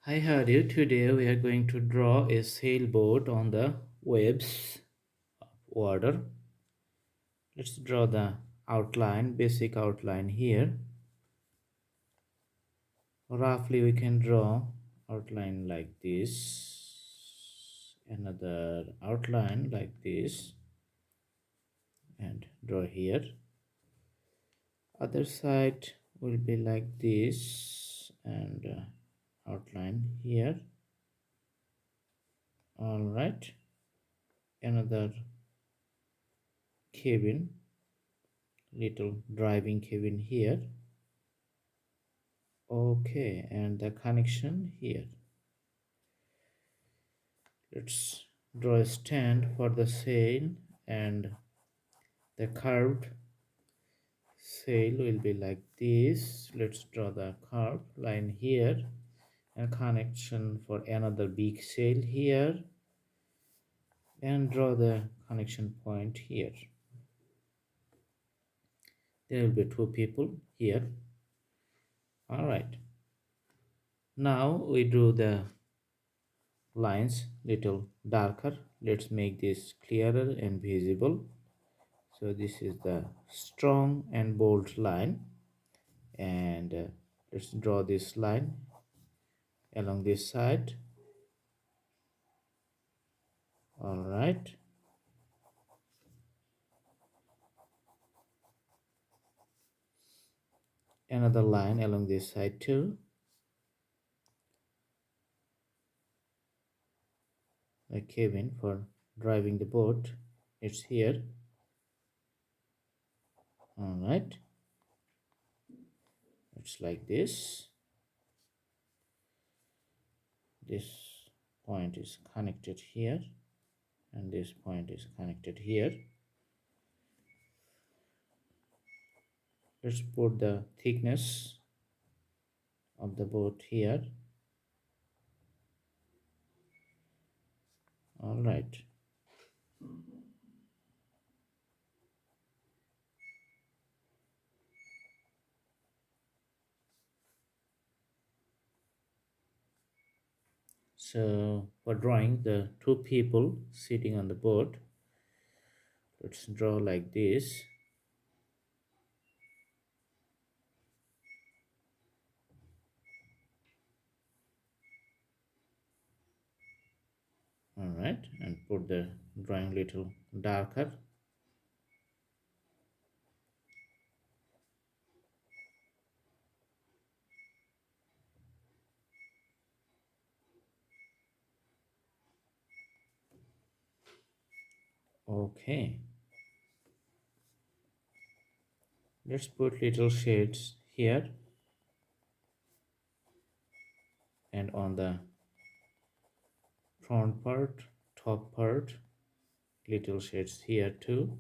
Hi, how are you? Today we are going to draw a sailboat on the waves of water. Let's draw the outline, basic outline here. Roughly we can draw outline like this, another outline like this, and draw here. Other side will be like this, and outline here. All right, another cabin, little driving cabin here. Okay, and the connection here. Let's draw a stand for the sail, and the curved sail will be like this. Let's draw the curved line here, and connection for another big sail here, and draw the connection point here. There will be two people here. All right, now we drew the lines little darker. Let's make this clearer and visible. So this is the strong and bold line, and let's draw this line along this side. All right, another line along this side too. A cabin for driving the boat, it's here. All right, it's like this. This point is connected here, and this point is connected here. Let's put the thickness of the boat here. All right, so for drawing the two people sitting on the boat, let's draw like this. All right, and put the drawing little darker. Okay, let's put little shades here, and on the front part, top part, little shades here too.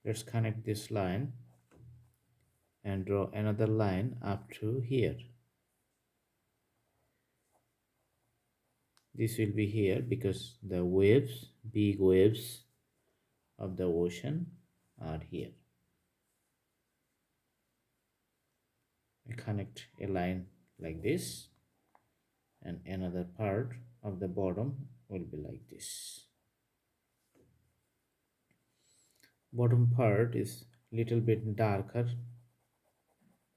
Let's connect this line and draw another line up to here. This will be here because the waves, big waves of the ocean are here. We connect a line like this, and another part of the bottom will be like this. Bottom part is little bit darker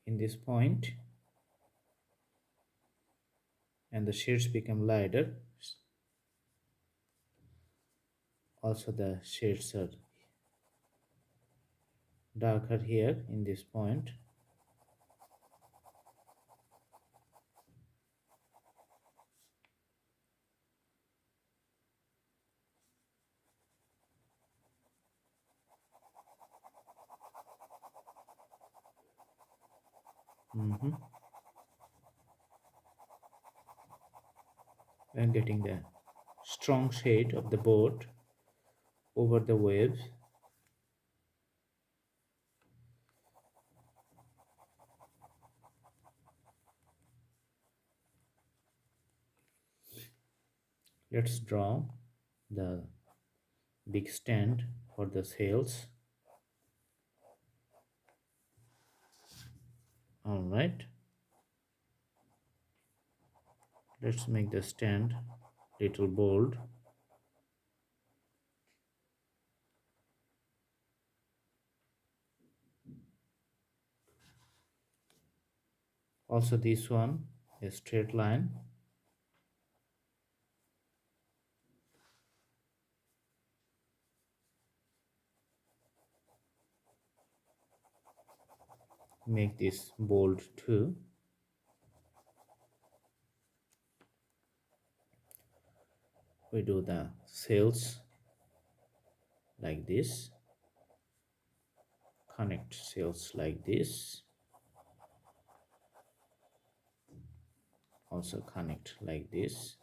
in this point, and the shades become lighter. Also the shades are darker here in this point. And getting the strong shade of the boat over the waves. Let's draw the big stand for the sails. All right, let's make the stand little bold. Also this one, a straight line. Make this bold too. We do the sails like this, connect sails like this, also connect like this.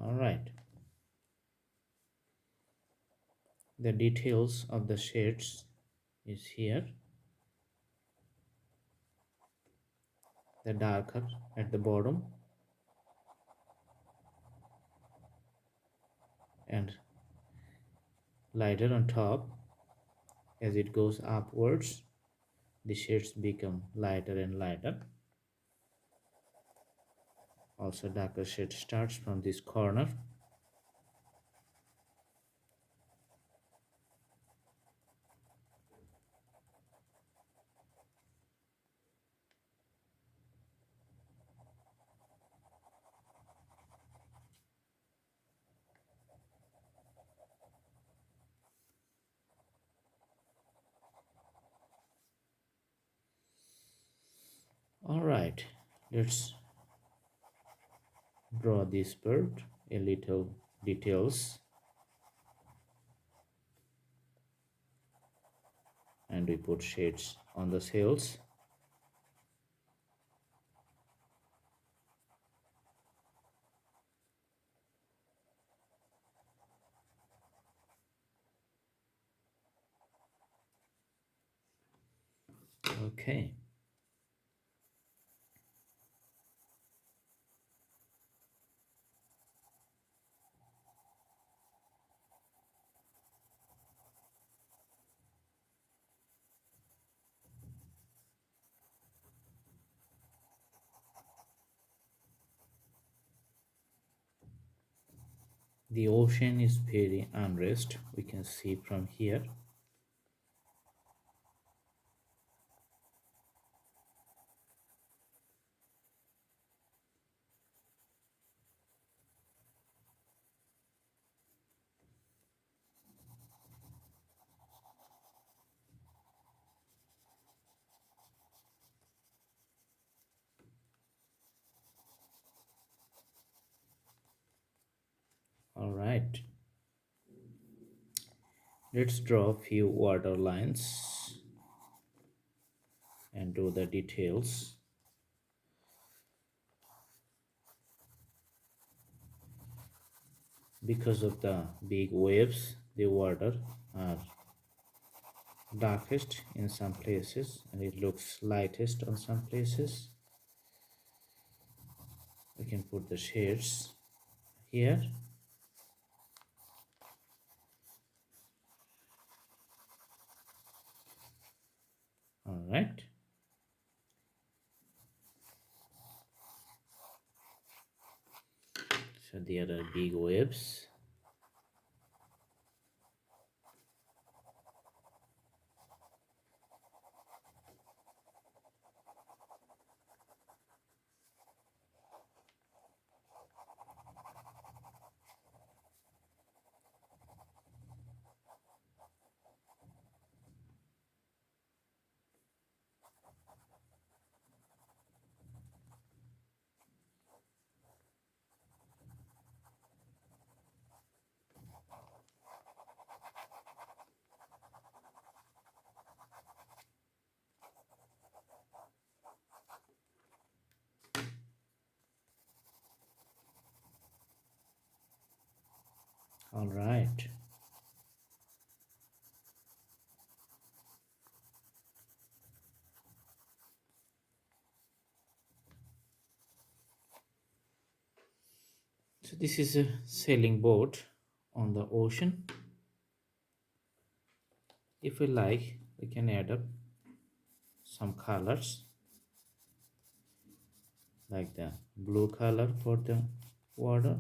All right, the details of the shades is here. The darker at the bottom and lighter on top. As it goes upwards, the shades become lighter and lighter. Also darker shade starts from this corner. All right, let's draw this bird a little details, and we put shades on the sails. Okay, the ocean is very unrest, we can see from here. All right, let's draw a few water lines and do the details. Because of the big waves, the water are darkest in some places and it looks lightest on some places. We can put the shades here. All right, so there are big waves. All right, So this is a sailing boat on the ocean. If we like, we can add up some colors like the blue color for the water,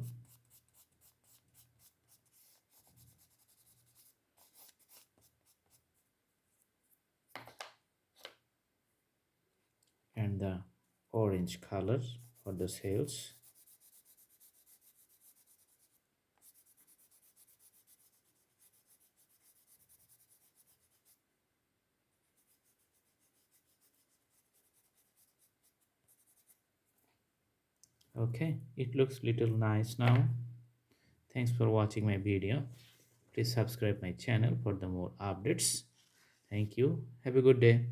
and the orange color for the sails. Okay, it looks little nice now. Thanks for watching my video. Please subscribe my channel for the more updates. Thank you. Have a good day.